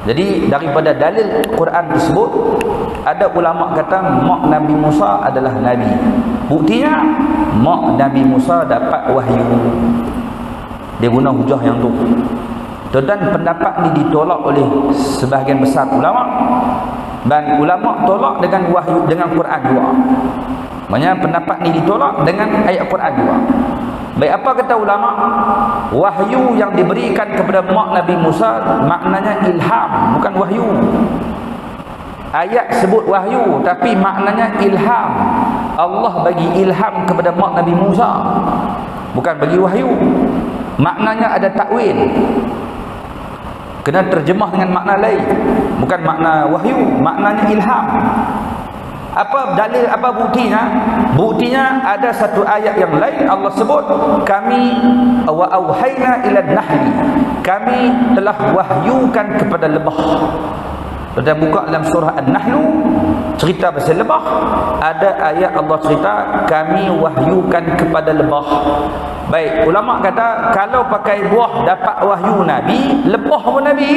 Jadi daripada dalil Quran tersebut, ada ulama kata mak Nabi Musa adalah Nabi. Buktinya mak Nabi Musa dapat wahyu. Dia guna hujah yang tu. Dan pendapat ni ditolak oleh sebahagian besar ulama. Dan ulama tolak dengan wahyu, dengan Quran juga. Maksudnya pendapat ni ditolak dengan ayat Quran juga. Baik, apa kata ulama? Wahyu yang diberikan kepada mak Nabi Musa maknanya ilham, bukan wahyu. Ayat sebut wahyu tapi maknanya ilham. Allah bagi ilham kepada mak Nabi Musa, bukan bagi wahyu. Maknanya ada takwil, kena terjemah dengan makna lain, bukan makna wahyu, maknanya ilham. Apa dalil, apa buktinya? Buktinya ada satu ayat yang lain Allah sebut, kami wa auhayna ila nahli, kami telah wahyukan kepada lebah. Kita buka dalam surah An-Nahl, cerita pasal lebah, ada ayat Allah cerita kami wahyukan kepada lebah. Baik, ulama kata kalau pakai buah dapat wahyu Nabi, lebah pun Nabi.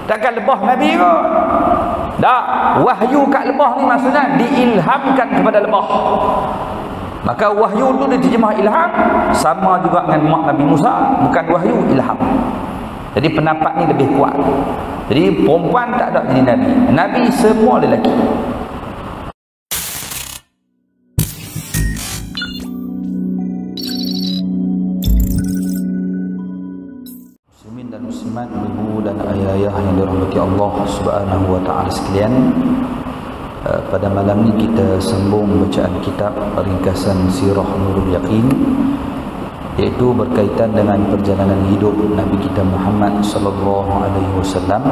Takkan lebah Nabi ke? Tak, wahyu kat lebah ni maksudnya diilhamkan kepada lebah. Maka wahyu tu diterjemah ilham, sama juga dengan mak Nabi Musa, bukan wahyu, ilham. Jadi pendapat ni lebih kuat. Jadi perempuan tak ada jadi Nabi. Nabi semua lelaki. Muslimin dan muslimat, ibu dan ayah-ayah yang dirahmati Allah Subhanahu wa taala sekalian, pada malam ni kita sambung bacaan kitab ringkasan Sirah Nurul Yaqin, iaitu berkaitan dengan perjalanan hidup Nabi kita Muhammad sallallahu alaihi wasallam.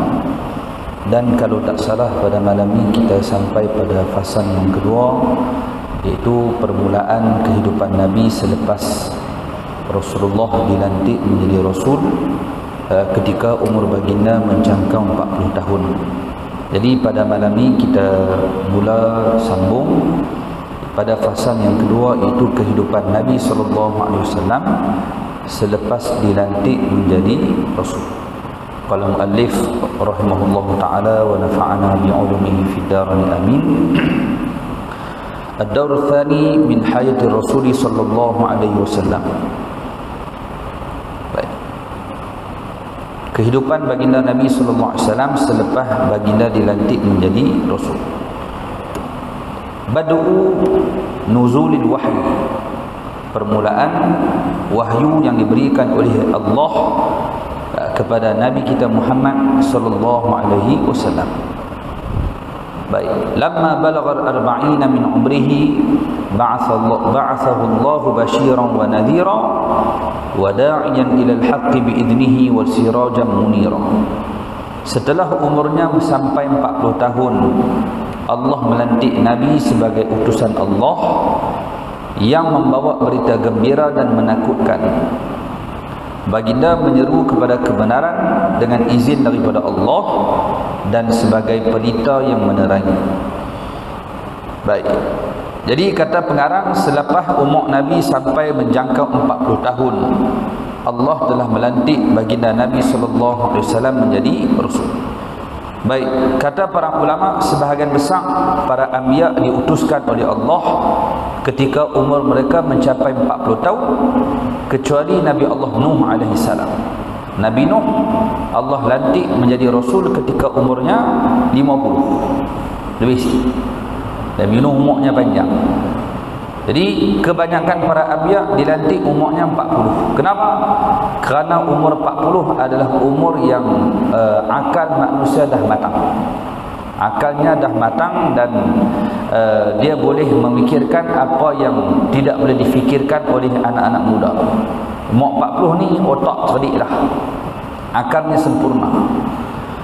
Dan kalau tak salah pada malam ni kita sampai pada fasan yang kedua, iaitu permulaan kehidupan Nabi selepas Rasulullah dilantik menjadi Rasul ketika umur baginda menjangkau 40 tahun. Jadi pada malam ni kita mula sambung pada fasan yang kedua, iaitu kehidupan Nabi SAW selepas dilantik menjadi Rasul. Qala muallif rahimahullahu ta'ala wa nafa'ana bi'ulumihi fid darain amin. Ad-daur tsani min hayati Rasul sallallahu alaihi wasallam. Baik. Kehidupan baginda Nabi sallallahu alaihi wasallam selepas baginda dilantik menjadi Rasul. Bad'u nuzulil wahyi, permulaan wahyu yang diberikan oleh Allah kepada Nabi kita Muhammad sallallahu alaihi wasallam. Baik, lamma balagha 40 min umrihi ba'athahu Allah bashiran wa nadhira wa da'iyan ila al-haqq bi idnihi wa sirajan munira. Setelah umurnya sampai 40 tahun, Allah melantik Nabi sebagai utusan Allah yang membawa berita gembira dan menakutkan. Baginda menyeru kepada kebenaran dengan izin daripada Allah dan sebagai pelita yang menerangi. Baik. Jadi kata pengarang, selepas umur Nabi sampai menjangkau 40 tahun, Allah telah melantik baginda Nabi sallallahu alaihi wasallam menjadi Rasul. Baik, kata para ulama, sebahagian besar para anbiya diutuskan oleh Allah ketika umur mereka mencapai 40 tahun, kecuali Nabi Allah Nuh alaihi salam. Nabi Nuh Allah lantik menjadi Rasul ketika umurnya 50 lebih sikit. Nabi Nuh umurnya panjang. Jadi kebanyakan para anbiya dilantik umurnya 40. Kenapa? Kerana umur 40 adalah umur yang akal manusia dah matang. Akalnya dah matang dan dia boleh memikirkan apa yang tidak boleh difikirkan oleh anak-anak muda. Umur 40 ni otak cerdik dah, akalnya sempurna.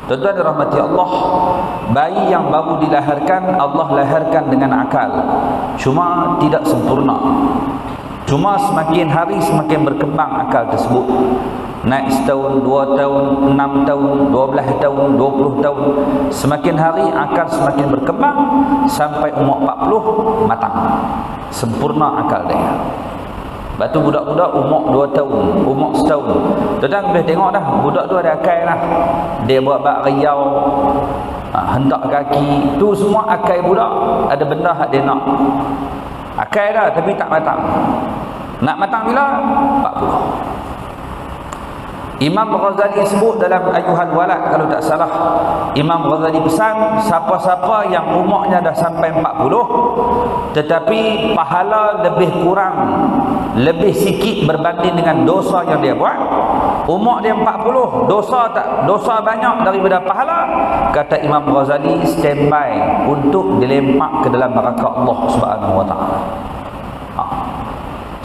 Tuan-tuan dirahmati Allah, bayi yang baru dilahirkan Allah lahirkan dengan akal, cuma tidak sempurna. Cuma semakin hari semakin berkembang akal tersebut. Naik setahun, 2 tahun, 6 tahun, 12 tahun, 20 tahun. Semakin hari akal semakin berkembang sampai umur 40 matang, sempurna akal dia. Lepas tu budak-budak umur 2 tahun, umur setahun. Tuan-tuan boleh tengok dah, budak tu ada akal lah. Dia buat bak riau, hentak kaki, tu semua akal budak. Ada benda hak dia nak. Akal dah tapi tak matang. Nak matang bila? 40. Imam Ghazali sebut dalam Ayyuhal Walad, kalau tak salah, Imam Ghazali pesan, siapa-siapa yang umurnya dah sampai 40 tetapi pahala lebih kurang, lebih sikit berbanding dengan dosa yang dia buat, umur dia 40, dosa banyak daripada pahala, kata Imam Ghazali, standby untuk dilempak ke dalam neraka Allah Subhanahu wa taala.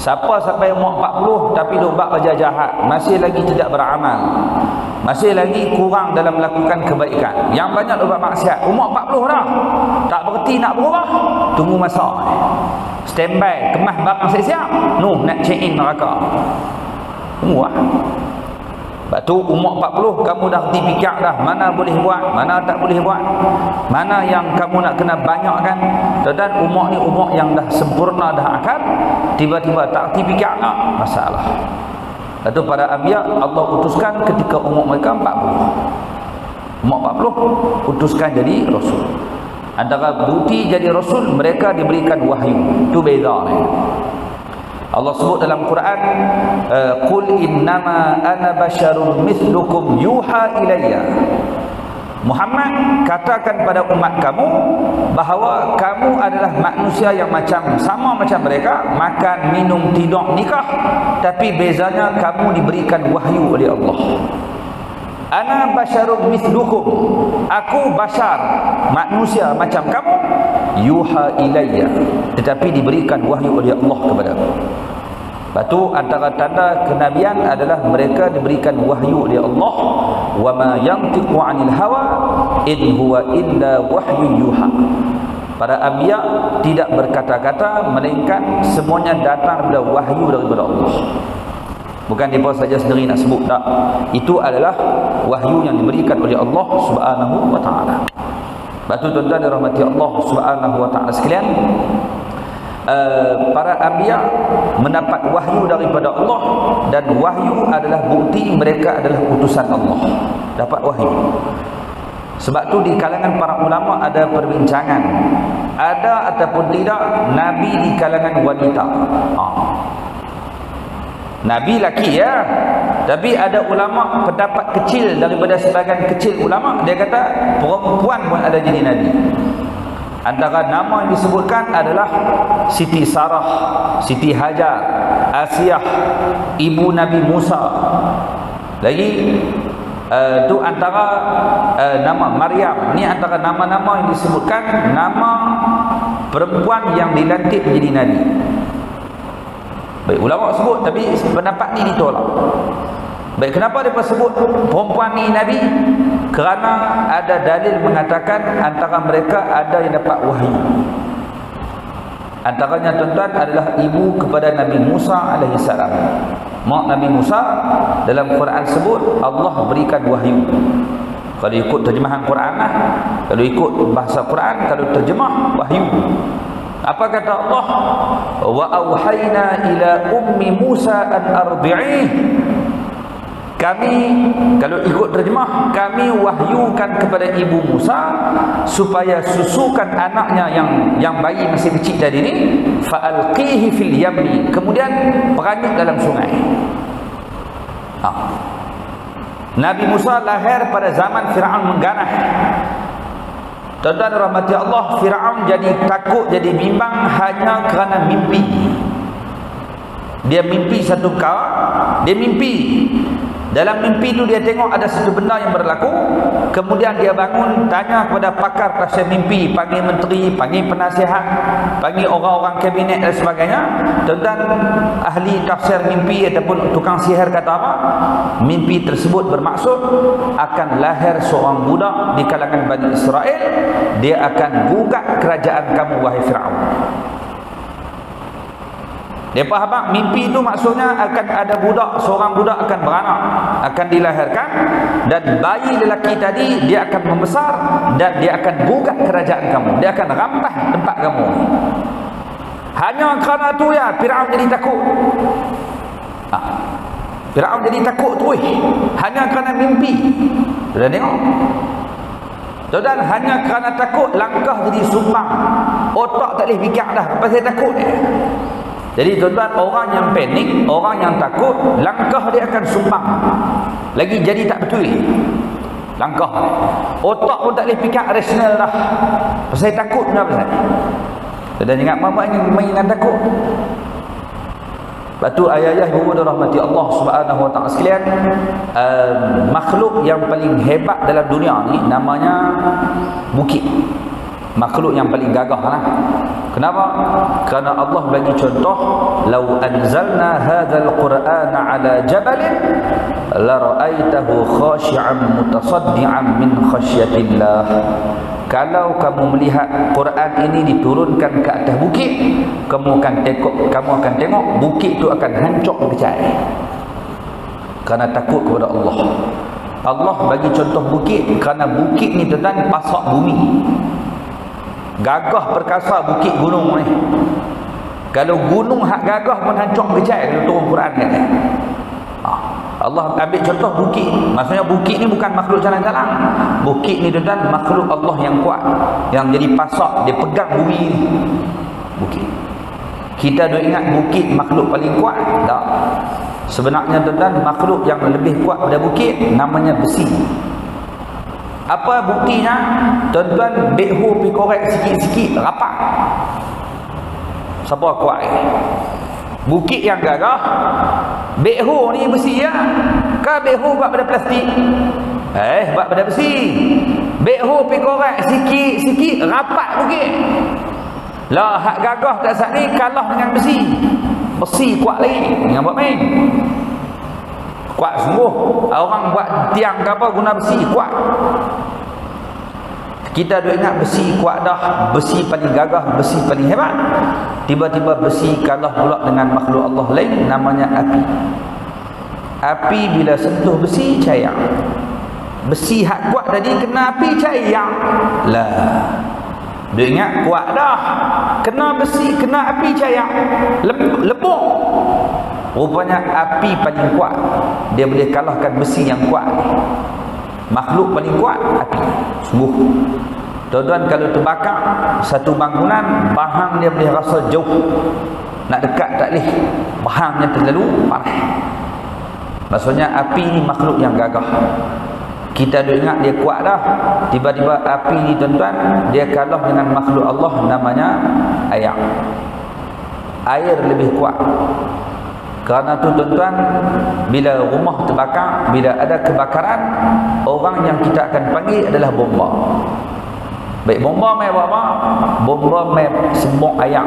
Siapa sampai umur 40 tapi duk buat kerja jahat, masih lagi tidak beramal, masih lagi kurang dalam melakukan kebaikan, yang banyak duk buat maksiat, umur 40 dah, tak berhenti nak berubah, tunggu masa, standby, kemas barang siap-siap, nak check in neraka. Tunggu lah. Lepas tu umur 40 kamu dah fikir dah mana boleh buat, mana tak boleh buat, mana yang kamu nak kena banyakkan. Dan umur ni umur yang dah sempurna dah akal, tiba-tiba tak fikir nak, masalah. Lepas tu para anbiya Allah utuskan ketika umur mereka 40. Umur 40 utuskan jadi rasul. Antara bukti jadi rasul, mereka diberikan wahyu. Tu beza ni. Allah sebut dalam Quran, qul innama ana basyarun mithlukum yuha ilayya. Muhammad, katakan pada umat kamu bahawa kamu adalah manusia yang sama macam mereka, makan, minum, tidur, nikah, tapi bezanya kamu diberikan wahyu oleh Allah. Ana basyarun mithlukum, aku basyar, manusia macam kamu, yuha ilayya, tetapi diberikan wahyu oleh Allah kepadaku. Lepas tu antara tanda kenabian adalah mereka diberikan wahyu oleh Allah. Wa ma yantiqu 'anil hawa in huwa illa wahyu yuha. Para anbiya tidak berkata-kata melainkan semuanya datang daripada wahyu daripada Allah. Bukan mereka saja sendiri nak sebut, tak. Itu adalah wahyu yang diberikan oleh Allah Subhanahu wa taala. Lepas tu tuan-tuan dirahmati Allah Subhanahu wa taala sekalian, para anbiya mendapat wahyu daripada Allah, dan wahyu adalah bukti mereka adalah utusan Allah, dapat wahyu. Sebab tu di kalangan para ulama ada perbincangan, ada ataupun tidak nabi di kalangan wanita. Nabi laki ya, tapi ada ulama pendapat kecil daripada sebahagian kecil ulama, dia kata perempuan pun ada jadi nabi. Antara nama yang disebutkan adalah Siti Sarah, Siti Hajar, Asiyah, ibu Nabi Musa. Lagi tu antara nama Maryam. Ni antara nama-nama yang disebutkan, nama perempuan yang dilantik menjadi nabi. Baik, ulama sebut, tapi pendapat ni ditolak. Baik, kenapa mereka sebut perempuan ni nabi? Kerana ada dalil mengatakan antara mereka ada yang dapat wahyu. Antaranya tuan-tuan adalah ibu kepada Nabi Musa AS. Mak Nabi Musa dalam Quran sebut Allah berikan wahyu. Kalau ikut terjemahan Quran lah, kalau ikut bahasa Quran, kalau terjemah wahyu. Apa kata Allah? Wa auhayna ila ummi Musa an ardi'ih. Kami, kalau ikut terjemah, kami wahyukan kepada ibu Musa supaya susukan anaknya yang bayi masih kecil tadi ni, fa'alqihi fil yamni, kemudian peranyuk dalam sungai. Nabi Musa lahir pada zaman Firaun mengganah. Tuan-tuan rahmati Allah, Firaun jadi takut, jadi bimbang hanya kerana mimpi. Dia mimpi satu kali, dia mimpi. Dalam mimpi itu dia tengok ada satu benda yang berlaku. Kemudian dia bangun, tanya kepada pakar tafsir mimpi, panggil menteri, panggil penasihat, panggil orang-orang kabinet dan sebagainya. Tuan-tuan ahli tafsir mimpi ataupun tukang sihir kata apa? Mimpi tersebut bermaksud akan lahir seorang budak di kalangan Bani Israel. Dia akan gugat kerajaan kamu, wahai Firaun. Dia faham mimpi itu maksudnya akan ada budak, seorang budak akan beranak, akan dilahirkan, dan bayi lelaki tadi dia akan membesar dan dia akan gugat kerajaan kamu, dia akan rampas tempat kamu. Hanya kerana tu ya Firaun jadi takut. Firaun jadi takut terus hanya kerana mimpi. Sudah tengok. Dan hanya kerana takut langkah jadi sumbang. Otak tak boleh fikir dah pasal takut dia. Jadi tuan-tuan, orang yang panik, orang yang takut, langkah dia akan sumbang. Lagi jadi tak betul langkah. Otak pun tak boleh fikir rasional dah. Pasal takut dah pasal. Dan ingat apa yang main dengan takut. Lepas tu ayah-ayah ibu dan rahmati Allah Subhanahu wa taala sekalian, makhluk yang paling hebat dalam dunia ni namanya bukit. Makhluk yang paling gagah lah. Kenapa? Kerana Allah bagi contoh, "Lau anzalna hadzal Qur'ana 'ala jabalin la ra'aitahu khashi'an mutasaddian min khasyatillah." Kalau kamu melihat Quran ini diturunkan ke atas bukit, kamu akan tengok bukit itu akan hancur berkecai. Kerana takut kepada Allah. Allah bagi contoh bukit kerana bukit ni tuan-tuan pasak bumi. Gagah perkasa bukit gunung ni. Kalau gunung hak gagah pun hancur berkecai kalau turun Quran ni. Allah ambil contoh bukit. Maksudnya bukit ni bukan makhluk jalan-jalan. Bukit ni tuan-tuan makhluk Allah yang kuat, yang jadi pasak, dia pegang bumi ni. Bukit. Kita dah ingat bukit makhluk paling kuat? Tak. Sebenarnya tuan-tuan makhluk yang lebih kuat pada bukit namanya besi. Apa buktinya? Tuan-tuan bekho pergi korek sikit-sikit rapat. Siapa kuat? Bukit yang gagah, bekho ni besi ya. Kau bekho buat pada plastik? Buat pada besi. Bekho pergi korek sikit-sikit rapat bukit. Lah hak gagah tak sat ni kalah dengan besi. Besi kuat lagi. Jangan buat main. Kuat sungguh. Orang buat tiang ke apa guna besi kuat. Kita dah ingat besi kuat dah, besi paling gagah, besi paling hebat. Tiba-tiba besi kalah pula dengan makhluk Allah lain namanya api. Api bila sentuh besi cair. Besi hak kuat tadi kena api cair. Lah. Dia ingat kuat dah. Kena besi, kena api cair. Lebur. Rupanya api paling kuat. Dia boleh kalahkan besi yang kuat. Makhluk paling kuat api. Sungguh. Tuan-tuan kalau terbakar satu bangunan, bahang dia boleh rasa jauh. Nak dekat tak boleh. Bahangnya terlalu panas. Maksudnya api ni makhluk yang gagah. Kita dah ingat dia kuat dah. Tiba-tiba api ni tuan-tuan, dia kalah dengan makhluk Allah namanya air. Air lebih kuat. Kerana tu tuan-tuan, bila rumah terbakar, bila ada kebakaran, orang yang kita akan panggil adalah bomba. Baik, bomba mai buat apa? Bomba mai sembok air.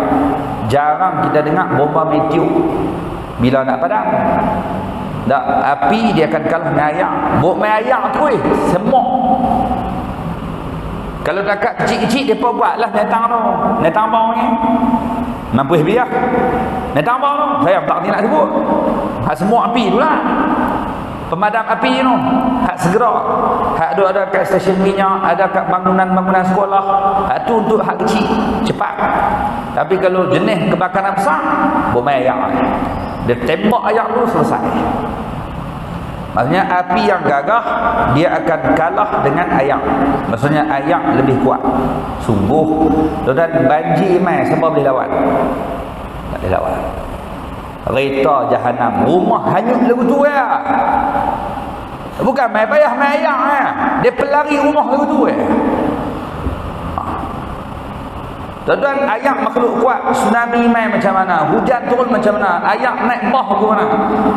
Jarang kita dengar bomba mai tiup bila nak padam. Tak, api dia akan kalah dengan air. Bok mai air terus sembok. Kalau dekat kecil-kecil depa buatlah netang tu. Netang bawang ni. Mampu biar. Netang bawang tu. Saya tak nak sebut. Hak semua api tu lah. Pemadam api tu. Hak segera. Hak ada kat stesen minyak, ada kat bangunan-bangunan sekolah. Hak tu untuk hak kecil, cepat. Tapi kalau jenis kebakaran besar, bok mai air. Dia tembak air tu selesai. Maksudnya api yang gagah dia akan kalah dengan air. Maksudnya air lebih kuat. Sungguh. Dan banjir mai siapa boleh lawan? Tak boleh lawan. Kereta jahanam, rumah hanyut lagu tu ya. Bukan mai payah mai air ya. Dia pelari rumah lagu tu ya. Tuan-tuan, ayat makhluk kuat. Tsunami mai macam mana, hujan turun macam mana, ayat naik bah ke mana,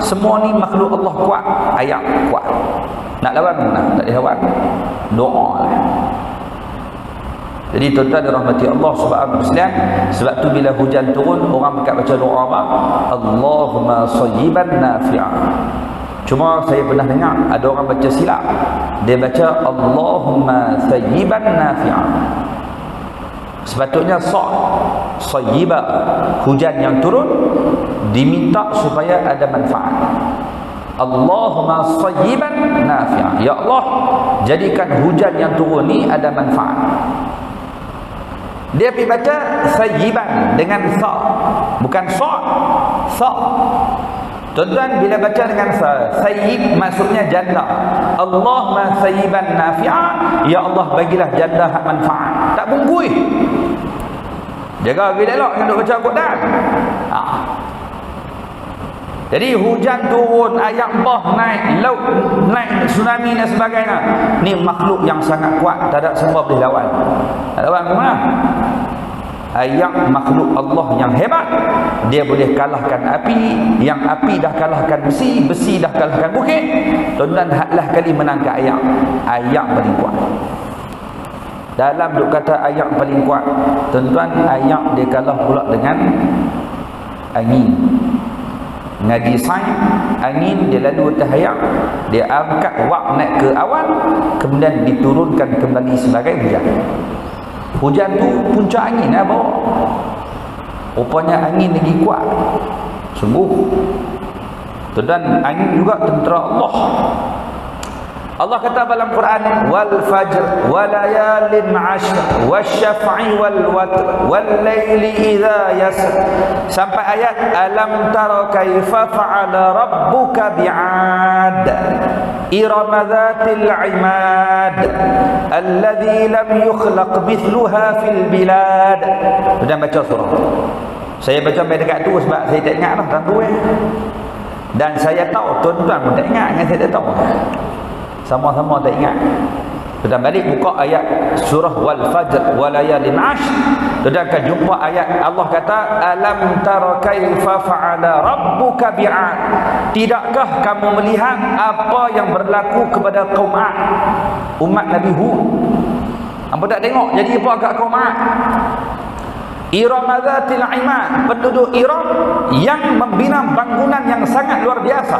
semua ni makhluk Allah kuat. Ayat kuat. Nak lawan mana? Tak boleh lawan. Doa lah. Jadi tuan-tuan dirahmati Allah Subhanahu wa taala, sebab tu bila hujan turun orang dekat baca doa apa? Allahumma sayyiban nafi'an. Cuma saya pernah dengar ada orang baca silap. Dia baca Allahumma sayyiban nafi'an. Sepatutnya sayyiba, hujan yang turun diminta supaya ada manfaat. Allahumma sayyiban nafi'an. Ya Allah, jadikan hujan yang turun ni ada manfaat. Dia pergi baca sayyiban dengan sa, bukan sa, sa. Tuan-tuan, bila baca dengan sayyib maksudnya janda. Allahumma sayyiban nafi'a, ya Allah bagilah janda hak manfaat, tak bungkui. Jaga bila elok dengan baca Al-Quran. Jadi hujan turun, air bah naik, laut naik, tsunami dan sebagainya. Ni makhluk yang sangat kuat, tak ada semua boleh lawan. Tak lawan ke mana? Ayat makhluk Allah yang hebat, dia boleh kalahkan api, yang api dah kalahkan besi, besi dah kalahkan bukit. Tuan-tuan, haklah kali menang ke ayat. Ayat paling kuat. Dalam duk kata ayat paling kuat, tuan-tuan, ayat dia kalah pula dengan angin. Ngaji sains, angin dia lalu atas ayat, dia angkat wak naik ke awan, kemudian diturunkan kembali sebagai hujan. Hujan tu puncak angin bawa. Rupanya angin lagi kuat. Sungguh. Dan angin juga tentera Allah. Allah kata dalam Quran, wal fajr wa layalin 'ashr wasyaf'i wal watr wal laili idza yasr, sampai ayat alam tara kaifa fa'ala rabbuka bi'ad iram dzatil 'imad alladzi lam yukhlaq mithluha fil bilad. Sudah baca surah. Saya baca sampai dekat tu sebab saya tak ingat dah tu dan saya tahu tuan-tuan pun tak ingat, saya tak tahu. Sama-sama tak ingat. Kita balik buka ayat surah wal fajr wa layalin 'ashr. Kita akan jumpa ayat Allah kata alam tara kaifa fa'ala rabbuka bi'ad. Tidakkah kamu melihat apa yang berlaku kepada kaum 'ad, umat Nabi Hud? Apa tak tengok jadi apa kat kaum 'ad? Iram dzatil 'imad, penduduk Iram yang membina bangunan yang sangat luar biasa.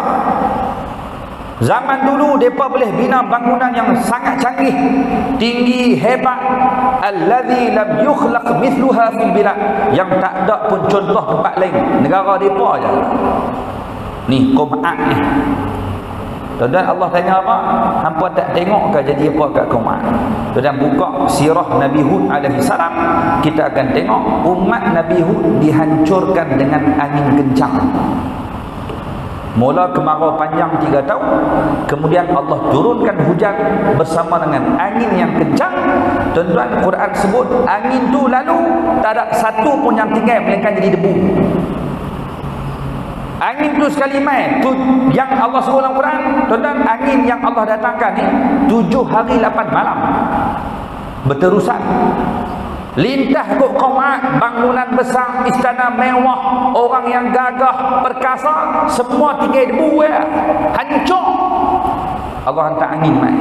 Zaman dulu mereka boleh bina bangunan yang sangat canggih, tinggi, hebat. Allazi lam yukhlaq mithluha fil bilad, yang tak ada pun contoh tempat lain, negara mereka aja. Ni kaum 'ad ni. Dan Allah tanya apa? Hampa tak tengok ke jadi apa kat kaum 'ad? Dan buka sirah Nabi Hud alaihi salam, kita akan tengok umat Nabi Hud dihancurkan dengan angin kencang. Mula kemarau panjang 3 tahun, kemudian Allah turunkan hujan bersama dengan angin yang kencang. Tuan-tuan, Quran sebut angin tu lalu tak ada satu pun yang tinggal melainkan jadi debu. Angin tu sekali main tu yang Allah sebut dalam Quran. Tuan-tuan, angin yang Allah datangkan ni 7 hari 8 malam berterusan. Lintah kot kaum 'ad, bangunan besar, istana mewah, orang yang gagah, perkasa, semua tinggal debu ya. Hancur. Allah hantar angin mai.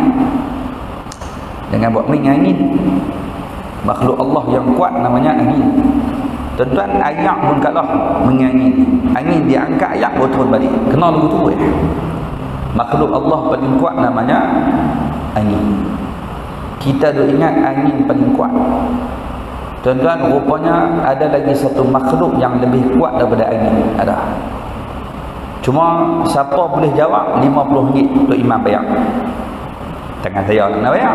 Jangan buat main angin. Makhluk Allah yang kuat namanya angin. Tuan-tuan, ayak pun kalah mengangin. Angin dia angkat ayak turun balik. Kena lagu tu ya. Makhluk Allah paling kuat namanya angin. Kita dah ingat angin paling kuat. Tuan-tuan, rupanya ada lagi satu makhluk yang lebih kuat daripada angin. Ada. Cuma siapa boleh jawab, RM50 untuk imam bayar. Tangan saya nak bayar.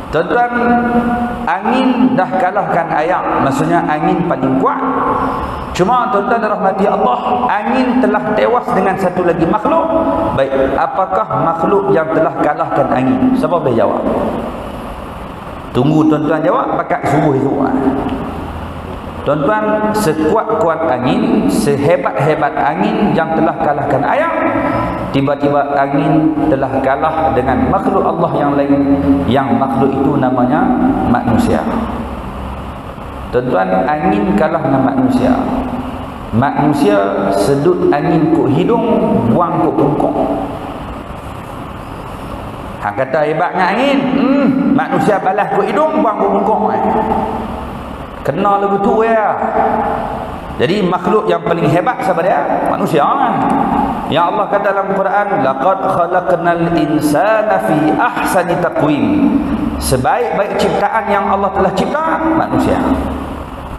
Tuan-tuan, angin dah kalahkan ayak. Maksudnya angin paling kuat. Cuma tuan-tuan rahmati Allah, angin telah tewas dengan satu lagi makhluk. Baik, apakah makhluk yang telah kalahkan angin? Siapa boleh jawab? Tunggu tuan-tuan jawab pakat subuh itu. Tuan-tuan, sekuat-kuat angin, sehebat-hebat angin yang telah kalahkan ayak, tiba-tiba angin telah kalah dengan makhluk Allah yang lain, yang makhluk itu namanya manusia. Tuan-tuan, angin kalah dengan manusia. Manusia sedut angin kut hidung, buang kut pungkuk. Kata hebatnya angin, manusia balas kut hidung, buang kut pungkuk. Kena lagu tu ya. Jadi makhluk yang paling hebat siapa dia? Manusia. Ya Allah kata dalam Quran, laqad khalaqnal insana fi ahsani taqwim. Sebaik-baik ciptaan yang Allah telah cipta manusia.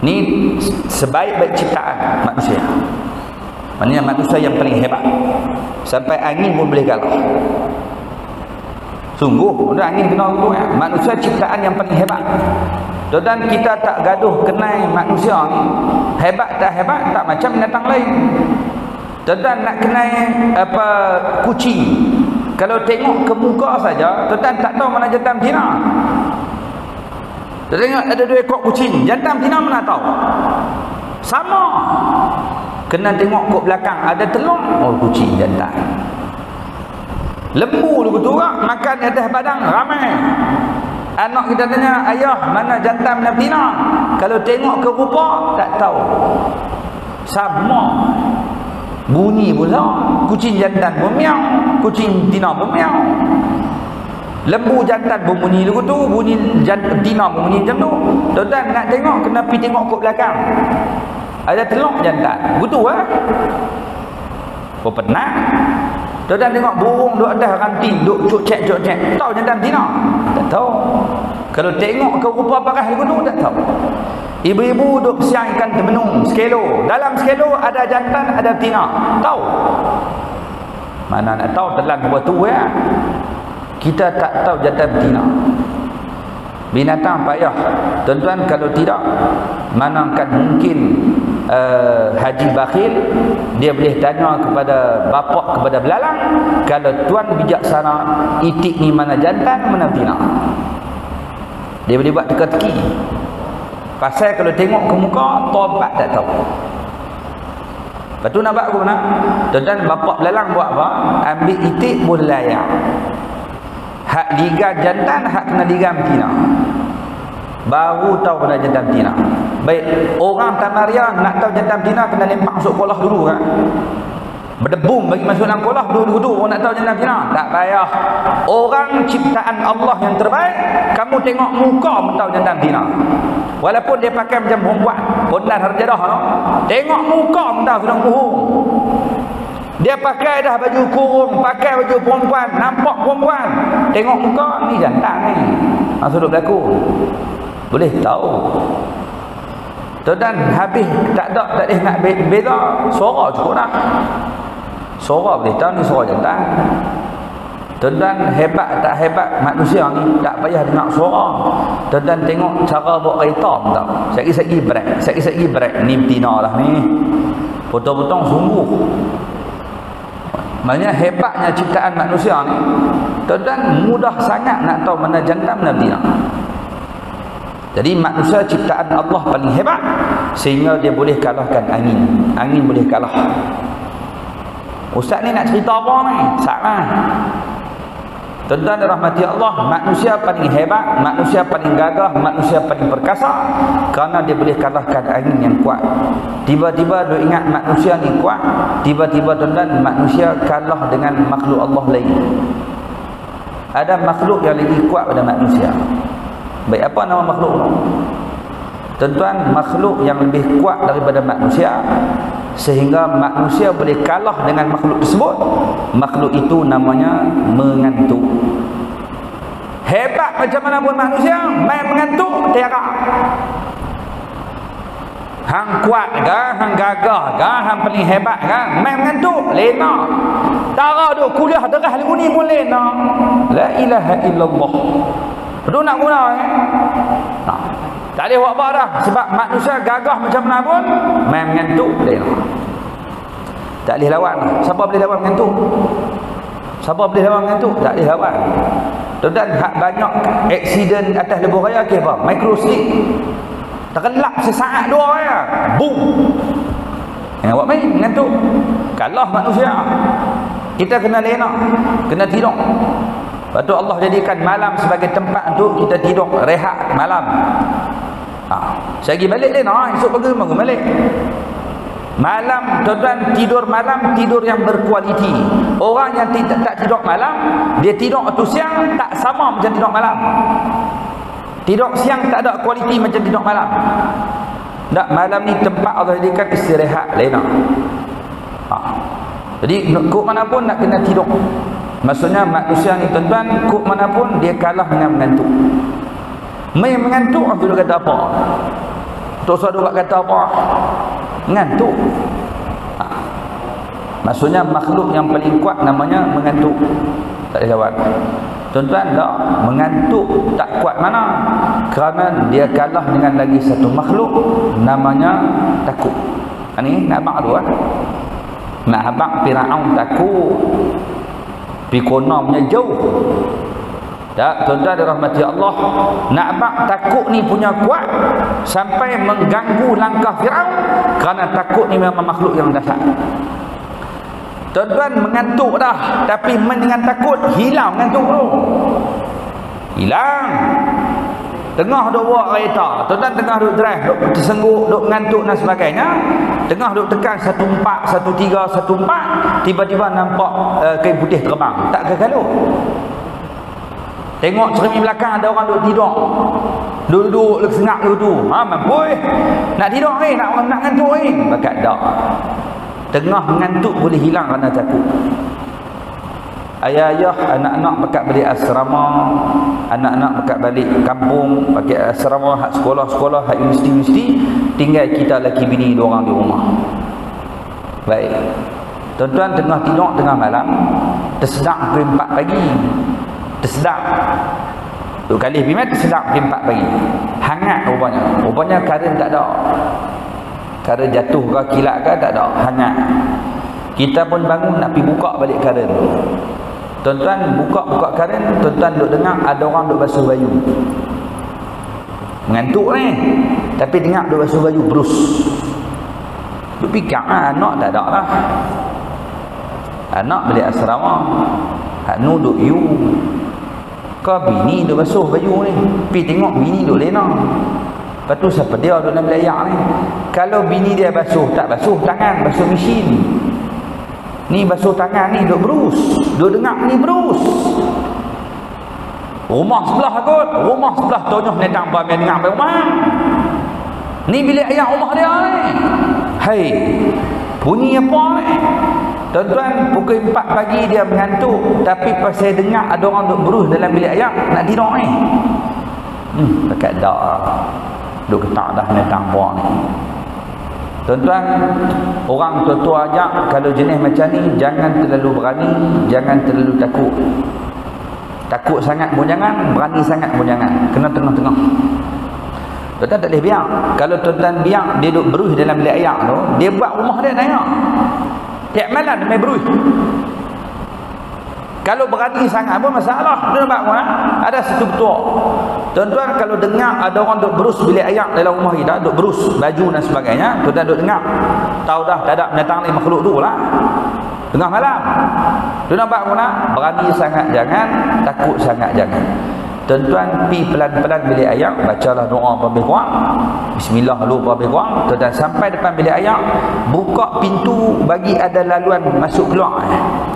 Ni sebaik-baik ciptaan manusia. Maknanya manusia yang paling hebat. Sampai angin pun boleh kalah. Sungguh angin kena gitu ya. Manusia ciptaan yang paling hebat. Dan kita tak gaduh kenai manusia ni hebat tak macam binatang lain. Dan nak kenai apa kucing, kalau tengok ke muka saja tuan tak tahu mana jantan betina. Tengok ada 2 ekor kucing, jantan betina mana tahu. Sama. Kena tengok ke belakang ada telur, oh kucing jantan. Lembu dulu tu orang makan di atas padang ramai. Anak kita tanya, ayah mana jantan mana betina? Kalau tengok ke rupa tak tahu. Sama. Bunyi pula, kucing jantan pun miau, kucing betina pun miau. Lembu jantan pun bunyi dulu tu, bunyi betina pun bunyi macam tu. Tuan nak tengok kena pergi tengok ke belakang. Ada telur jantan. Begitu ah. Kau pernah? Tuan tengok burung duduk atas ranting, duduk cocek. Tahu jantan betina? Tak tahu. Kalau tengok ke rupa parah lagu tu tak tahu. Ibu-ibu duduk siang ikan termenung sekilo. Dalam sekilo ada jantan, ada betina. Tahu? Mana nak tahu telan buat tu ya? Kita tak tahu jantan betina. Binatang payah. Tuan-tuan kalau tidak, mana akan mungkin haji bakhil dia boleh tanya kepada bapak, kepada belalang, kalau tuan bijaksana, itik ni mana jantan, mana betina. Dia boleh buat teka-teki. Pasal kalau tengok ke muka, tobat tak tahu. Lepas tu nak buat apa nak? Tuan-tuan bapak belalang buat apa? Ambil itik boleh layak. Hak liga jantan, hak kena liga betina. Baru tahu kena jantan betina. Baik, orang Tamaria nak tahu jantan betina kena lempang masuk kolah dulu kan. Berdebum bagi masuk dalam kolah dulu orang nak tahu jantan betina. Tak payah. Orang ciptaan Allah yang terbaik, kamu tengok muka tahu jantan betina. Walaupun dia pakai macam perempuan, pondan harjadah no. Tengok muka tahu sedang bohong. Dia pakai dah baju kurung, pakai baju perempuan, nampak perempuan. Tengok muka ni jantan ni. Maksud berlaku. Boleh tahu. Dan habis tak boleh nak beza, suara cukup nak. Suara boleh tahu ni suara jantan. Dan hebat tak hebat manusia ni tak payah dengar suara. Dan tengok cara bawa kereta pun tak. Sagi-sagi brek, ni betina lah ni. Potong-potong sungguh. Maknanya hebatnya ciptaan manusia ni. Dan mudah sangat nak tahu mana jantan mana betina. Jadi manusia ciptaan Allah paling hebat sehingga dia boleh kalahkan angin. Angin boleh kalah. Ustaz ni nak cerita apa ni? Salah. Tuan-tuan dirahmati Allah, manusia paling hebat, manusia paling gagah, manusia paling perkasa kerana dia boleh kalahkan angin yang kuat. Tiba-tiba dia ingat manusia ni kuat, tiba-tiba tuan-tuan manusia kalah dengan makhluk Allah lain. Ada makhluk yang lebih kuat pada manusia. Baik, apa nama makhluk itu? Tuan-tuan, makhluk yang lebih kuat daripada manusia sehingga manusia boleh kalah dengan makhluk tersebut, makhluk itu namanya mengantuk. Hebat macam mana pun manusia, main mengantuk tiara. Hang kuat ke, hang gagah ke, hang paling hebat ke, main mengantuk lena. Tara tu kuliah derah lagu ni pun lena. La ilaha illallah. Betul nak guna tak boleh buat apa dah. Sebab manusia gagah macam mana pun main mengantuk dia. Tak boleh lawan. Siapa boleh lawan mengantuk? Siapa boleh lawan mengantuk? Tak boleh lawan. Dan hak banyak aksiden atas lebuh raya ke apa? Microslip. Terlap sesaat dua ya. Boom. Yang buat main mengantuk. Kalah manusia. Kita kena lena, kena tidur. Lepas tu Allah jadikan malam sebagai tempat untuk kita tidur, rehat malam. Saya pergi balik lena, esok pagi bangun balik. Malam, tuan-tuan, tidur malam, tidur yang berkualiti. Orang yang tak tidur malam, dia tidur waktu siang tak sama macam tidur malam. Tidur siang tak ada kualiti macam tidur malam. Tak, malam ni tempat Allah jadikan istirahat lena. Jadi kok mana pun nak kena tidur. Maksudnya manusia ni tuan-tuan, kok mana pun dia kalah dengan mengantuk. Main mengantuk aku dulu kata apa? Tok Saudara kata apa? Mengantuk. Maksudnya makhluk yang paling kuat namanya mengantuk. Tak ada lawan. Tuan-tuan, tak mengantuk tak kuat mana? Kerana dia kalah dengan lagi satu makhluk namanya takut. Ini nak abang tu lah. Nak abang Firaun takut. Pikona punya jauh. Tak, tuan-tuan dirahmati Allah, nak abang takut ni punya kuat sampai mengganggu langkah Firaun, kerana takut ni memang makhluk yang dahsyat. Tuan-tuan mengantuk dah, tapi dengan takut hilang mengantuk tu. Hilang. Tengah duk bawa kereta, tuan-tuan tengah duk drive, duk tersengguk, duk mengantuk dan sebagainya. Tengah duk tekan 14, 13, 14, tiba-tiba nampak kain putih terbang. Tak kekalu. Tengok cermin belakang ada orang duk tidur. Duduk sengak dulu. Mampu nak tidur ni, nak ngantuk ni. Bakat dak. Tengah mengantuk boleh hilang kerana takut. Ayah-ayah, anak-anak bakat balik asrama, anak-anak bakat balik kampung, bakat asrama, hak sekolah-sekolah, hak universiti, tinggal kita lelaki bini dua orang di rumah. Baik. Tuan-tuan tengah tidur tengah malam, tersedak pukul 4 pagi. Tersedak. Dua kali pergi tersedak pukul 4 pagi. Hangat rupanya. Rupanya karen tak ada. Karen jatuh ke kilat ke tak ada, hangat. Kita pun bangun nak pergi buka balik karen. Tuan-tuan buka karen, tuan-tuan duk dengar ada orang duk basuh baju. Mengantuk ni, tapi dengar duk basuh baju berus. Duk fikir anak tak ada lah. Anak balik asrama, hak nu duk you. Kau bini duk basuh baju ni, pergi tengok bini duk lena. Lepas tu siapa dia duk dalam layak ni? Kalau bini dia basuh, tak basuh tangan, basuh mesin. Ni basuh tangan ni duk berus. Duk dengar ni berus. Rumah sebelah kot, rumah sebelah tonyoh netang ba dia dengar rumah. Ni bilik ayah rumah dia ni. Hai. Bunyi apa ni? Tuan-tuan, pukul 4 pagi dia mengantuk, tapi pas saya dengar ada orang duk berus dalam bilik ayah nak tidur ni. Dekat dak. Duk ketak dah netang buah ni. Tuan-tuan, orang tua-tua ajak kalau jenis macam ni jangan terlalu berani, jangan terlalu takut. Takut sangat pun jangan, berani sangat pun jangan. Kena tengah-tengah. Tuan-tuan tak boleh biar. Kalau tuan-tuan biar dia duk berus dalam bilik ayak tu, dia buat rumah dia tengok. Tiap malam dia main berus. Kalau berani sangat pun masalah. Dia nampak kan? Ada satu betul. Tuan-tuan kalau dengar ada orang duk berus bilik ayak dalam rumah kita, duk berus baju dan sebagainya, tuan-tuan duk dengar, tahu dah tak ada binatang lain makhluk tu lah. Tengah malam. Dia nampak kan? Berani sangat jangan, takut sangat jangan. Tuan-tuan pi pelan-pelan bilik ayak, bacalah doa lebih kurang. Bismillah dulu lebih kurang. Tuan-tuan sampai depan bilik ayak, buka pintu bagi ada laluan masuk keluar.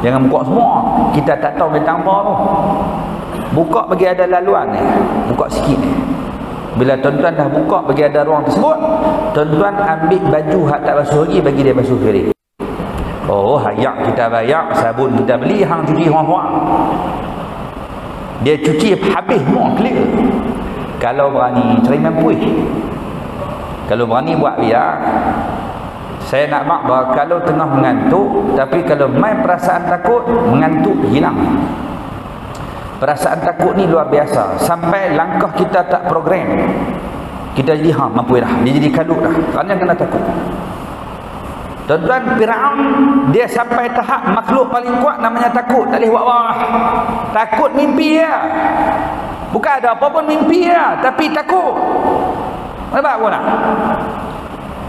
Jangan buka semua. Kita tak tahu bintang apa tu. Buka bagi ada laluan ni. Buka sikit ni. Bila tuan-tuan dah buka bagi ada ruang tersebut, tuan-tuan ambil baju hak tak basuh lagi, bagi dia basuh kiri. Oh, ayak kita bayar, sabun kita beli, hang cuci huang-huang. Dia cuci habis semua clear. Kalau berani cari mampu. Kalau berani buat biar. Saya nak mak bahawa kalau tengah mengantuk, tapi kalau main perasaan takut, mengantuk hilang. Perasaan takut ni luar biasa. Sampai langkah kita tak program, kita jadi mampu dah. Dia jadi kalut dah. Kerana kena takut. Tuan-tuan, Firaun dia sampai tahap makhluk paling kuat namanya takut. Tak boleh buat apa. Takut mimpi dia. Bukan ada apa pun mimpi dia, tapi takut. Nampak pun tak?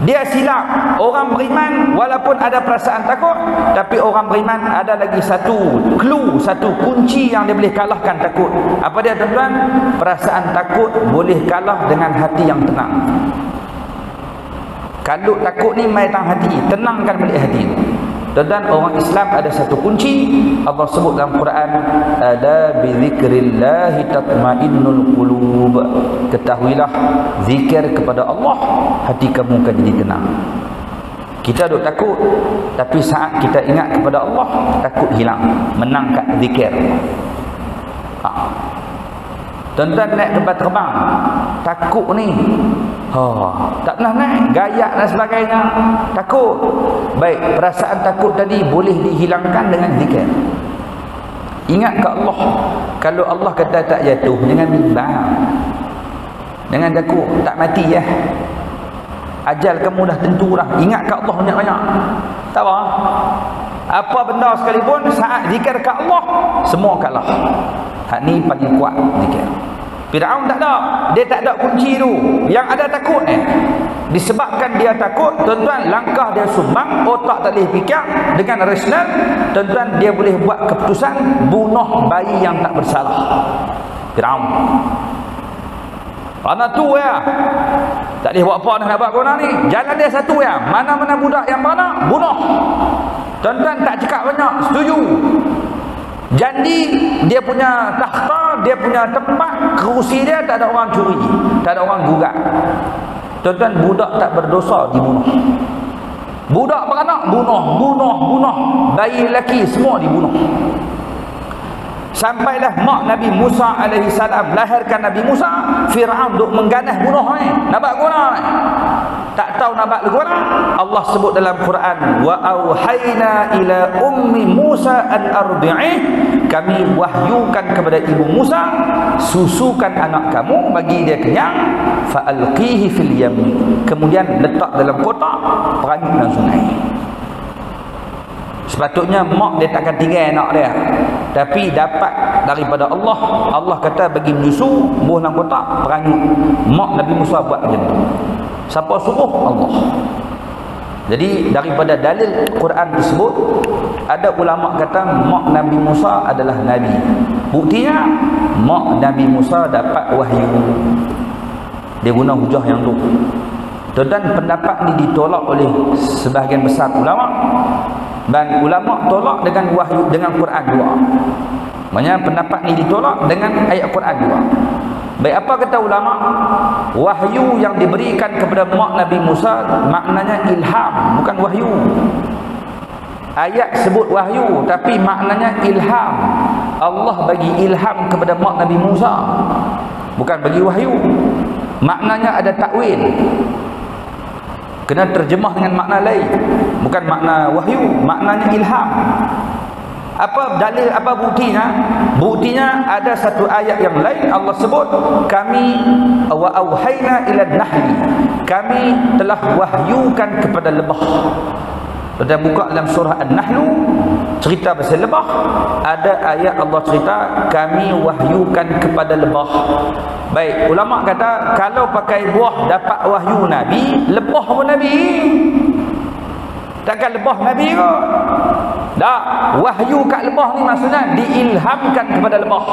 Dia silap. Orang beriman walaupun ada perasaan takut, tapi orang beriman ada lagi satu clue, satu kunci yang dia boleh kalahkan takut. Apa dia tuan-tuan? Perasaan takut boleh kalah dengan hati yang tenang. Kalau takut ni main tang hati, tenangkan balik hati. Tuan-tuan, orang Islam ada satu kunci. Allah sebut dalam Quran, ada bi zikrillahi tatmainnul qulub. Ketahuilah, zikir kepada Allah, hati kamu akan jadi tenang. Kita duk takut, tapi saat kita ingat kepada Allah, takut hilang, menang kat zikir. Tuan-tuan naik tempat terbang, takut ni, tak pernah naik, gayak dan sebagainya, takut. Baik, perasaan takut tadi boleh dihilangkan dengan zikir. Ingat ke Allah. Kalau Allah kata tak jatuh, jangan bimbang, jangan takut, tak mati ya. Ajal kamu dah tentu dah. Ingat kat Allah banyak-banyak. Tak apa. Apa benda sekalipun, saat zikir kat Allah, semua kat Allah. Hak ni paling kuat zikir. Firaun tak ada. Dia tak ada kunci tu. Yang ada takut disebabkan dia takut, tuan-tuan, langkah dia sumbang, otak tak boleh fikir dengan rasional, tuan-tuan, dia boleh buat keputusan bunuh bayi yang tak bersalah. Firaun. Mana tu ya? Tak boleh buat apa nak buat guna ni. Jalan dia satu ya. Mana-mana budak yang mana, bunuh. Tuan-tuan tak cakap banyak, setuju. Janji dia punya takhta, dia punya tempat, kerusi dia tak ada orang curi, tak ada orang gugat. Tuan-tuan, budak tak berdosa dibunuh. Budak beranak bunuh. Bayi lelaki semua dibunuh. Sampailah mak Nabi Musa alaihi salam lahirkan Nabi Musa, Firaun duk mengganas bunuh nak buat guna. Tak tahu nak buat guna. Allah sebut dalam Quran, wa auhayna ila ummi Musa an ardi'ih, kami wahyukan kepada ibu Musa, susukan anak kamu bagi dia kenyang, fa alqihi fil yam, kemudian letak dalam kotak, peranyut dalam sungai. Sepatutnya mak dia takkan tinggal anak dia, tapi dapat daripada Allah. Allah kata bagi menyusu, buah dalam kotak, peranyut. Mak Nabi Musa buat macam tu. Siapa suruh? Allah. Jadi daripada dalil Quran tersebut, ada ulama kata mak Nabi Musa adalah Nabi. Buktinya mak Nabi Musa dapat wahyu. Dia guna hujah yang tu. Dan pendapat ni ditolak oleh sebahagian besar ulama, dan ulama tolak dengan wahyu, dengan Quran juga. Maksudnya pendapat ni ditolak dengan ayat Quran juga. Baik, apa kata ulama? Wahyu yang diberikan kepada mak Nabi Musa maknanya ilham, bukan wahyu. Ayat sebut wahyu, tapi maknanya ilham. Allah bagi ilham kepada mak Nabi Musa, bukan bagi wahyu. Maknanya ada takwil, kena terjemah dengan makna lain, bukan makna wahyu, maknanya ilham. Apa dalil, apa buktinya? Buktinya ada satu ayat yang lain Allah sebut, kami wa auhayna ila nahli, kami telah wahyukan kepada lebah. Kita buka dalam surah An-Nahl, cerita pasal lebah, ada ayat Allah cerita kami wahyukan kepada lebah. Baik, ulama kata kalau pakai buah dapat wahyu Nabi, lebah pun Nabi. Takkan lebah Nabi ke? Tak, wahyu kat lebah ni maksudnya diilhamkan kepada lebah.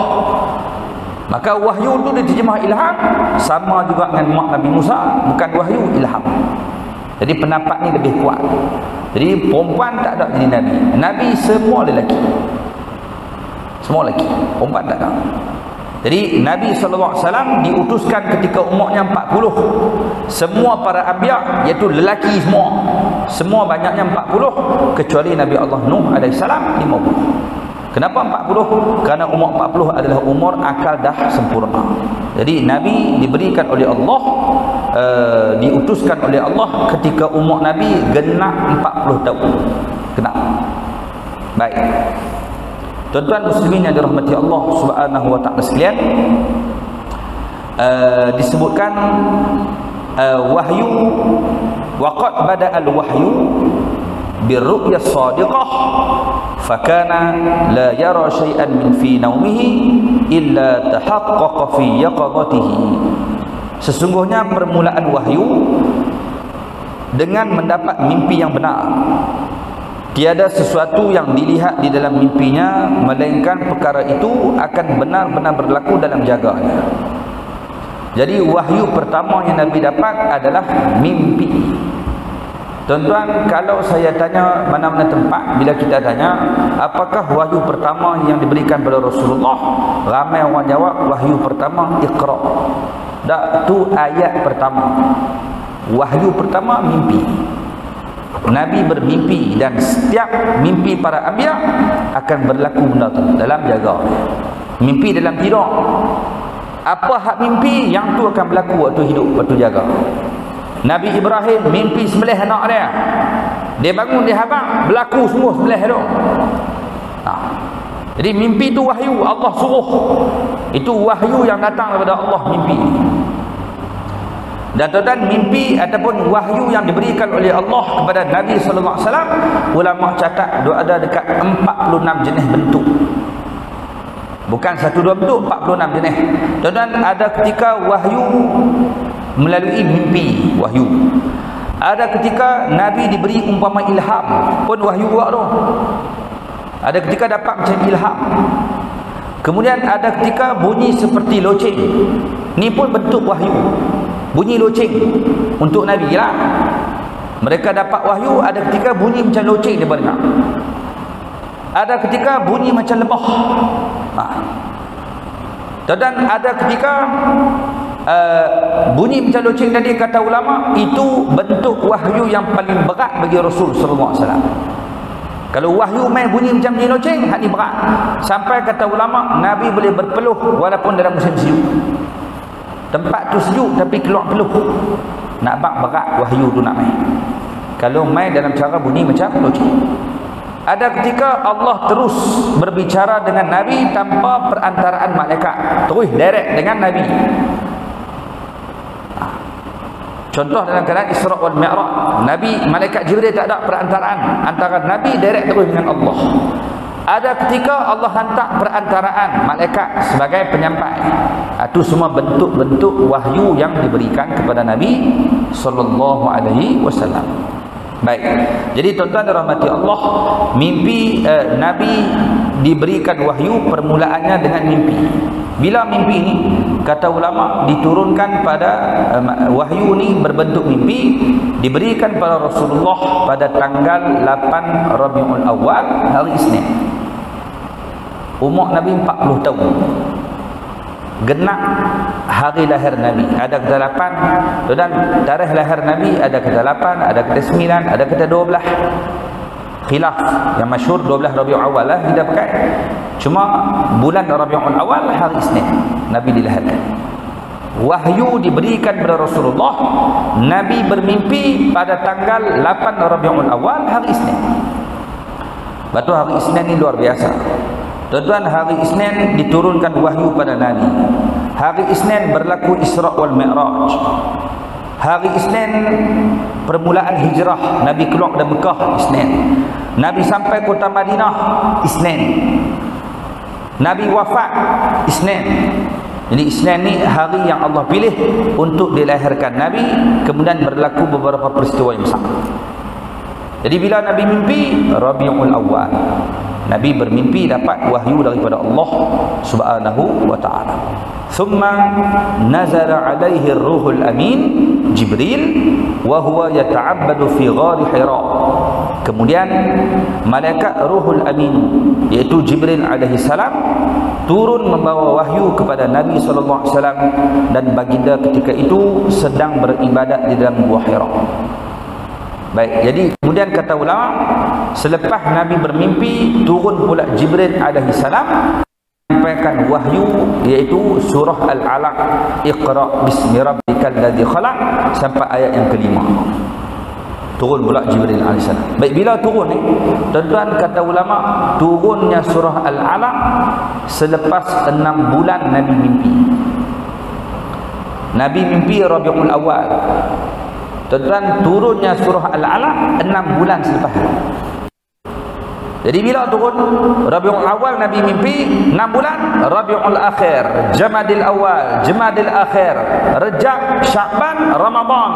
Maka wahyu tu diterjemah ilham, sama juga dengan mak Nabi Musa, bukan wahyu, ilham. Jadi pendapat ni lebih kuat. Jadi perempuan tak ada jadi Nabi. Nabi semua lelaki. Semua lelaki, perempuan tak ada. Jadi Nabi SAW diutuskan ketika umurnya 40. Semua para anbiya, iaitu lelaki semua, semua banyaknya 40, kecuali Nabi Allah Nuh AS 50. Kenapa 40? Kerana umur 40 adalah umur akal dah sempurna. Jadi Nabi diberikan oleh Allah, diutuskan oleh Allah ketika umur Nabi genap 40 tahun. Genap. Baik. Tuan-tuan muslimin yang dirahmati Allah Subhanahu wa taala sekalian, disebutkan wahyu, waqad bada al-wahyu birru'ya as-sadiqah fakana la yara syai'an min fi naumihi illa tahaqqaqa fi yaqadatihi. Sesungguhnya permulaan wahyu dengan mendapat mimpi yang benar. Tiada sesuatu yang dilihat di dalam mimpinya, melainkan perkara itu akan benar-benar berlaku dalam jaganya. Jadi wahyu pertama yang Nabi dapat adalah mimpi. Tuan-tuan, kalau saya tanya mana-mana tempat, bila kita tanya apakah wahyu pertama yang diberikan kepada Rasulullah, ramai orang jawab wahyu pertama Iqra. Tak, tu ayat pertama. Wahyu pertama mimpi. Nabi bermimpi, dan setiap mimpi para anbiya akan berlaku benda tu dalam jaga. Mimpi dalam tidur, apa hak mimpi, yang tu akan berlaku waktu hidup, waktu jaga. Nabi Ibrahim mimpi sembelih anak dia. Dia bangun, dia habaq, berlaku semua sembelih tu. Jadi mimpi itu wahyu, Allah suruh. Itu wahyu yang datang daripada Allah, mimpi. Dan tuan-tuan, mimpi ataupun wahyu yang diberikan oleh Allah kepada Nabi sallallahu alaihi wasallam, ulama catat ada dekat 46 jenis bentuk. Bukan satu dua bentuk, 46 jenis. Tuan-tuan, ada ketika wahyu melalui mimpi, wahyu. Ada ketika Nabi diberi umpama ilham, pun wahyu buat tu. Ada ketika dapat macam ilham. Kemudian ada ketika bunyi seperti loceng. Ni pun bentuk wahyu. Bunyi loceng untuk Nabi lah. Mereka dapat wahyu, ada ketika bunyi macam loceng dia dengar. Ada ketika bunyi macam lebah. Dan ada ketika bunyi macam loceng tadi, kata ulama, itu bentuk wahyu yang paling berat bagi Rasul sallallahu alaihi wasallam. Kalau wahyu main bunyi macam bunyi loceng, hak ni berat. Sampai kata ulama, Nabi boleh berpeluh walaupun dalam musim sejuk. Tempat tu sejuk tapi keluar peluh. Nak berat wahyu tu nak main. Kalau main dalam cara bunyi macam loceng. Ada ketika Allah terus berbicara dengan Nabi tanpa perantaraan malaikat. Terus direct dengan Nabi. Contoh dalam keadaan Isra wal Mi'raj, Nabi, malaikat Jibril tak ada perantaraan antara Nabi direct terus dengan Allah. Ada ketika Allah hantar perantaraan malaikat sebagai penyampai. Itu semua bentuk-bentuk wahyu yang diberikan kepada Nabi sallallahu alaihi wasallam. Baik. Jadi tuan-tuan dirahmati Allah, mimpi Nabi diberikan wahyu permulaannya dengan mimpi. Bila mimpi ini, kata ulama, diturunkan pada wahyu ni berbentuk mimpi, diberikan pada Rasulullah pada tanggal 8 Rabiul Awal, hari Isnin. Umur Nabi 40 tahun. Genap hari lahir Nabi. Ada kata 8, dan tarikh lahir Nabi ada kata 8, ada kata 9, ada kata 12. Khilaf yang masyhur 12 Rabiul Awal lah kita pakai. Cuma bulan Rabiul Awal hari Isnin Nabi dilahirkan. Wahyu diberikan kepada Rasulullah, Nabi bermimpi pada tanggal 8 Rabiul Awal hari Isnin. Batu hari Isnin ni luar biasa. Tuan-tuan, hari Isnin diturunkan wahyu pada Nabi. Hari Isnin berlaku Isra wal Mi'raj. Hari Isnin permulaan hijrah, Nabi keluar dari Mekah, Isnin. Nabi sampai kota Madinah, Isnin. Nabi wafat, Isnin. Jadi Isnin ni hari yang Allah pilih untuk dilahirkan Nabi. Kemudian berlaku beberapa peristiwa yang besar. Jadi bila Nabi mimpi, Rabiul Awal, Nabi bermimpi dapat wahyu daripada Allah Subhanahu wa ta'ala. Thumma nazala alaihi ar-ruhul amin Jibril wa huwa yata'abbadu fi ghari Hira. Kemudian malaikat Ruhul Amin, iaitu Jibril alaihi salam, turun membawa wahyu kepada Nabi sallallahu alaihi wasallam, dan baginda ketika itu sedang beribadat di dalam Gua Hira. Baik, jadi kemudian kata ulama, selepas Nabi bermimpi, turun pula Jibril alaihi salam menyampaikan wahyu, iaitu surah Al-Alaq, Iqra bismi rabbikal ladzi khalaq, sampai ayat yang kelima. Turun pula Jibril AS. Baik, bila turun ni, tuan-tuan, kata ulama, turunnya surah Al-Alaq selepas 6 bulan Nabi mimpi. Nabi mimpi Rabiul Awal. Tuan-tuan, turunnya surah Al-Alaq 6 bulan selepas. Jadi bila turun Rabiul Awal, Nabi mimpi 6 bulan, Rabiul Akhir, Jamadil Awal, Jamadil Akhir, Rejab, Sya'ban, Ramadan.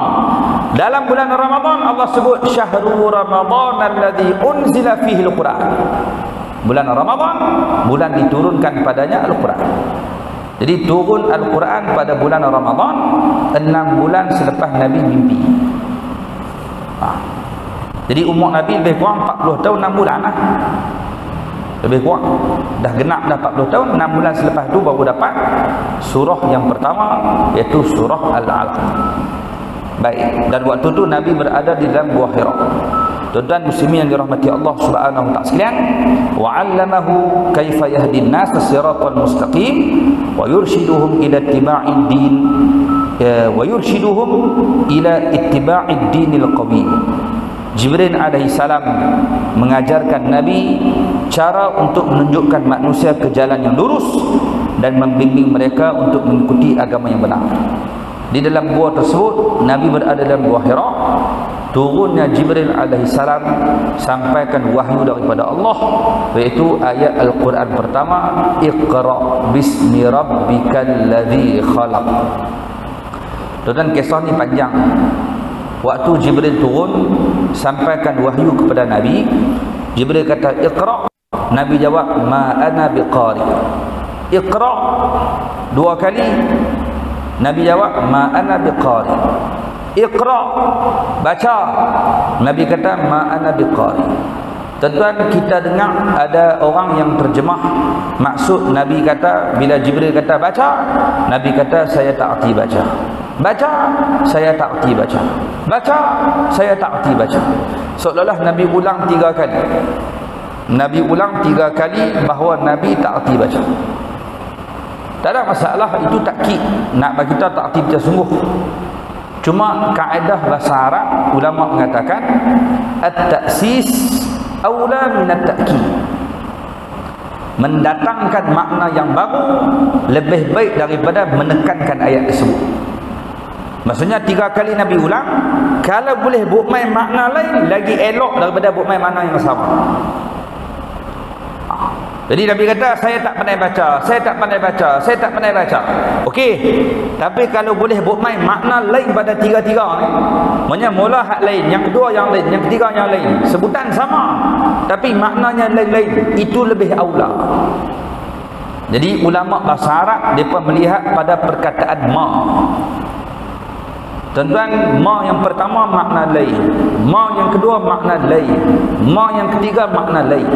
Dalam bulan Ramadan Allah sebut syahrul Ramadan alladzi unzila fihi al-Quran. Bulan Ramadan, bulan diturunkan padanya Al-Quran. Jadi turun Al-Quran pada bulan Ramadan 6 bulan selepas Nabi mimpi. Jadi umur Nabi lebih kurang 40 tahun 6 bulan lah. Lebih kurang. Dah genap dah 40 tahun, 6 bulan selepas tu baru dapat surah yang pertama, iaitu surah Al-Alaq. Baik, dan waktu tu Nabi berada di dalam Gua Hira. Tuan-tuan muslimin yang dirahmati Allah Subhanahu wa ta'ala sekalian, wa 'allamahu kaifa yahdin nas siratal mustaqim wa yurshiduhum ila ittiba'id din wa yurshiduhum ila ittiba'id dinil qawim. Jibril alaihissalam mengajarkan Nabi cara untuk menunjukkan manusia ke jalan yang lurus dan membimbing mereka untuk mengikuti agama yang benar. Di dalam gua tersebut, Nabi berada dalam gua Hira. Turunnya Jibril alaihissalam sampaikan wahyu daripada Allah, iaitu ayat Al-Quran pertama, Iqra bismi rabbikal ladzi khalaq. Dan kisah ni panjang. Waktu Jibril turun sampaikan wahyu kepada Nabi, Jibril kata Iqra, Nabi jawab ma ana biqari. Iqra dua kali, Nabi jawab ma ana biqari. Iqra, baca, Nabi kata ma ana biqari. Tuan-tuan, kita dengar ada orang yang terjemah maksud Nabi kata, bila Jibril kata baca, Nabi kata saya tak erti baca. Baca, saya tak erti baca. Baca, saya tak erti baca. Seolah-olah Nabi ulang 3 kali. Nabi ulang 3 kali bahawa Nabi tak erti baca. Tak ada masalah, itu takkid. Nak bagi kita tak erti baca sungguh. Cuma kaedah bahasa Arab, ulama mengatakan at-ta'sis aula min at-ta'kid. Mendatangkan makna yang baru lebih baik daripada menekankan ayat tersebut. Maksudnya 3 kali Nabi ulang, kalau boleh buat main makna lain lagi elok daripada buat main makna yang sama. Jadi Nabi kata saya tak pandai baca, saya tak pandai baca, saya tak pandai baca. Okey. Tapi kalau boleh buat main makna lain pada 3 ni. Maksudnya mula hak lain, yang kedua yang lain, yang ketiga yang lain. Sebutan sama tapi maknanya lain-lain. Itu lebih aula. Jadi ulama bahasa Arab depa melihat pada perkataan ma. Tuan-tuan, ma yang pertama makna lain, ma yang kedua makna lain, ma yang ketiga makna lain.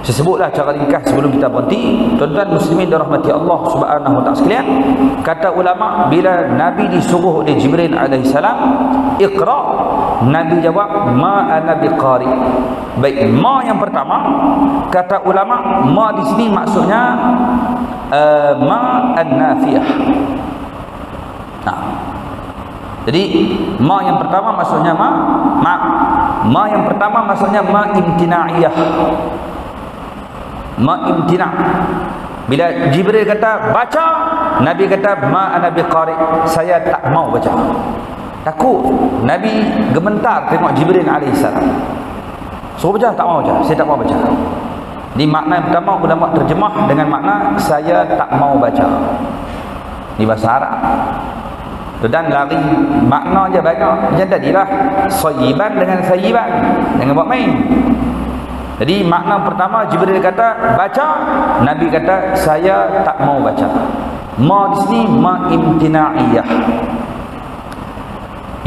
Saya sebutlah cara ringkas sebelum kita berhenti. Tuan-tuan muslimin dirahmati Allah Subhanahu wa taala sekalian, kata ulama, bila Nabi disuruh oleh Jibril alaihissalam Iqra, Nabi jawab ma ana biqari. Baik, ma yang pertama, kata ulama, ma di sini maksudnya ma an-nafiyah. Jadi ma yang pertama maksudnya ma yang pertama maksudnya ma imtina'iyah. Ma imtina'. Bila Jibril kata baca, Nabi kata ma ana biqari, saya tak mau baca. Takut. Nabi gementar tengok Jibril alaihissalam. Suruh baca, tak mau baca, saya tak mau baca. Di makna yang pertama ulama terjemah dengan makna saya tak mau baca. Di bahasa Arab. Dan lari makna je banyak. Macam tadilah sayyiban dengan sayyiban, jangan buat main. Jadi makna pertama Jibril kata baca, Nabi kata saya tak mau baca. Ma di sini ma imtina'iyah.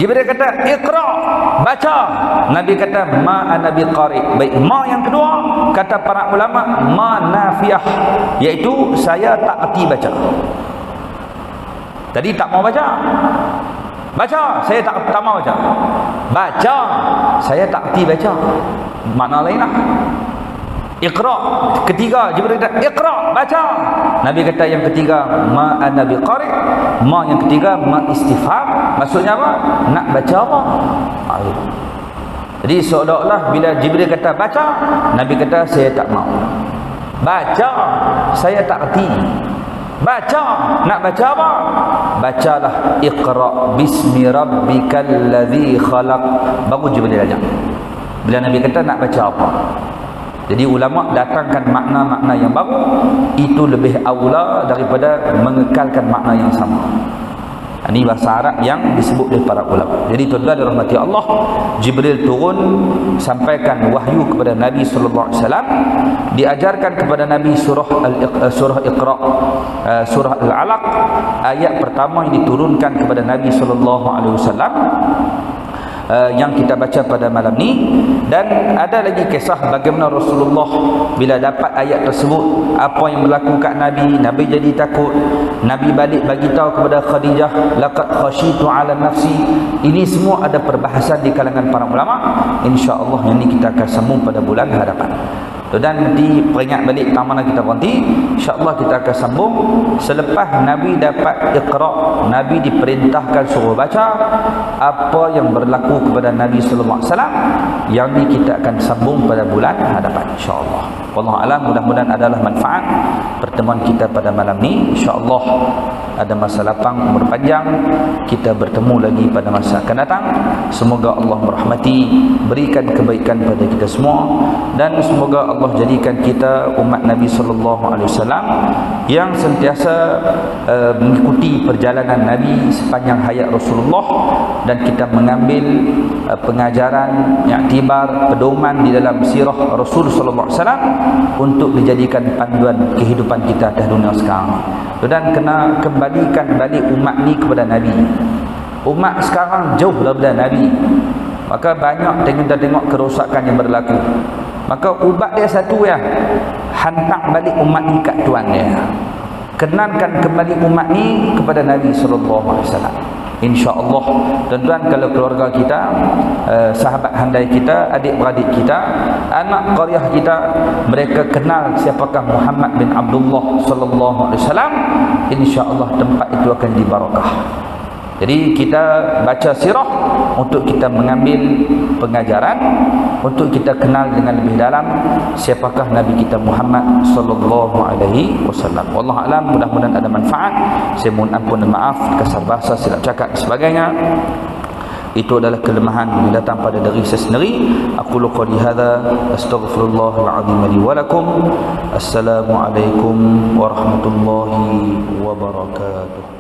Jibril kata Iqra, baca, Nabi kata ma ana biqari. Baik, ma yang kedua kata para ulama ma nafiyah, iaitu saya tak erti baca. Tadi tak mau baca. Baca, saya tak mau baca. Baca, saya tak erti baca. Makna lain lah. Iqra, ketiga Jibril kata Iqra, baca. Nabi kata yang ketiga ma ana biqari. Ma yang ketiga ma istifham. Maksudnya apa? Nak baca apa? Jadi seolah-olah bila Jibril kata baca, Nabi kata saya tak mau. Baca, saya tak erti. Baca, nak baca apa? Bacalah Iqra bismi rabbikal ladzi khalaq. Baru Jibril ajak. Bila Nabi kata nak baca apa? Jadi ulama datangkan makna-makna yang baru, itu lebih aula daripada mengekalkan makna yang sama. Ini bahasa Arab yang disebut oleh para ulama. Jadi tuan-tuan dirahmati Allah, Jibril turun sampaikan wahyu kepada Nabi sallallahu alaihi wasallam, diajarkan kepada Nabi surah Iqra, surah Al-Alaq, ayat pertama yang diturunkan kepada Nabi sallallahu alaihi wasallam, yang kita baca pada malam ni. Dan ada lagi kisah bagaimana Rasulullah bila dapat ayat tersebut, apa yang berlaku kat Nabi. Nabi jadi takut. Nabi balik bagi tahu kepada Khadijah, laqad khashitu ala nafsi. Ini semua ada perbahasan di kalangan para ulama. Insya-Allah yang ini kita akan sambung pada bulan hadapan. Dan diperingat balik tak mana kita berhenti. InsyaAllah kita akan sambung selepas Nabi dapat Iqra', Nabi diperintahkan suruh baca, apa yang berlaku kepada Nabi SAW, yang ni kita akan sambung pada bulan hadapan insyaAllah. Wallahu a'lam. Mudah-mudahan adalah manfaat pertemuan kita pada malam ni. InsyaAllah ada masa lapang, umur panjang, kita bertemu lagi pada masa akan datang. Semoga Allah merahmati, berikan kebaikan pada kita semua, dan semoga Allah jadikan kita umat Nabi SAW yang sentiasa mengikuti perjalanan Nabi sepanjang hayat Rasulullah, dan kita mengambil pengajaran, iktibar, pedoman di dalam sirah Rasul SAW untuk dijadikan panduan kehidupan kita atas dunia sekarang. Dan kena kembalikan balik umat ni kepada Nabi. Umat sekarang jauh daripada Nabi, maka banyak kita tengok kerosakan yang berlaku. Maka ubat dia satu ya, hantar balik umat ni kat Tuhan dia, kenalkan kembali umat ni kepada Nabi SAW. InsyaAllah tuan-tuan, kalau keluarga kita, sahabat handai kita, adik-beradik kita, anak qaryah kita, mereka kenal siapakah Muhammad bin Abdullah sallallahu alaihi wasallam, insya-Allah tempat itu akan dibarakah. Jadi kita baca sirah untuk kita mengambil pengajaran, untuk kita kenal dengan lebih dalam siapakah Nabi kita Muhammad sallallahu alaihi wasallam. Wallahu a'lam. Mudah-mudahan ada manfaat. Saya mohon ampun dan maaf kasar bahasa, silap cakap dan sebagainya. Itu adalah kelemahan yang datang pada diri saya sendiri. Aku qouli hadza astaghfirullahal azim li wa lakum. Assalamualaikum warahmatullahi wabarakatuh.